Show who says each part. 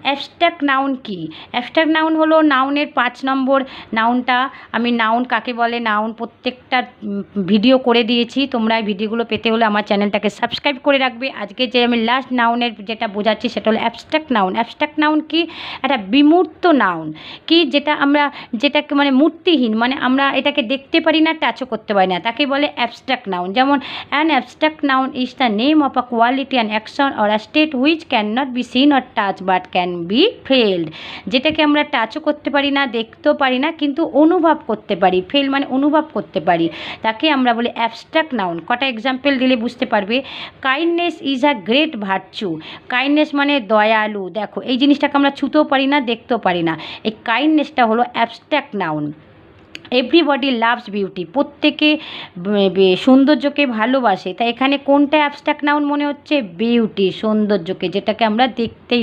Speaker 1: Abstract noun কি? Abstract noun হলো নাউনের 5 নম্বর নাউনটা। আমি নাউন কাকে বলে, নাউন প্রত্যেকটা ভিডিও করে দিয়েছি। তোমরা এই ভিডিওগুলো পেতে হলে আমার চ্যানেলটাকে সাবস্ক্রাইব করে রাখবে। আজকে যে আমি লাস্ট নাউনের যেটা বোঝাচ্ছি সেটা হলো অ্যাবস্ট্রাক্ট নাউন। অ্যাবস্ট্রাক্ট নাউন কি? একটা বিমূর্ত নাউন কি, যেটাকে মানে মূর্তিহীন, মানে আমরা এটাকে দেখতে পারি না, টাচও করতে পারি না, তাকে বলে অ্যাবস্ট্রাক্ট নাউন। যেমন an abstract noun is the name of a quality an action or a state which can not be seen or touch but can be felt. যেটাকে আমরা টাচও করতে পারি না, দেখতেও পারি না, কিন্তু অনুভব করতে পারি। ফেল মানে অনুভব করতে পারি, তাকে আমরা বলি অ্যাবস্ট্রাক্ট নাউন। কটা এক্সাম্পল দিলে বুঝতে পারবে। Kindness is a great virtue. Kindness মানে দয়ালু। দেখো এই জিনিসটাকে আমরা ছুতেও পারি না, দেখতেও পারি না, এই কাইন্ডনেসটা হলো abstract noun. Everybody loves beauty. প্রত্যেকে সৌন্দর্যকে ভালোবাসে, তাই এখানে কোনটা অ্যাবস্ট্রাক্ট নাউন মনে হচ্ছে? বিউটি, সৌন্দর্যকে, যেটাকে আমরা দেখতেই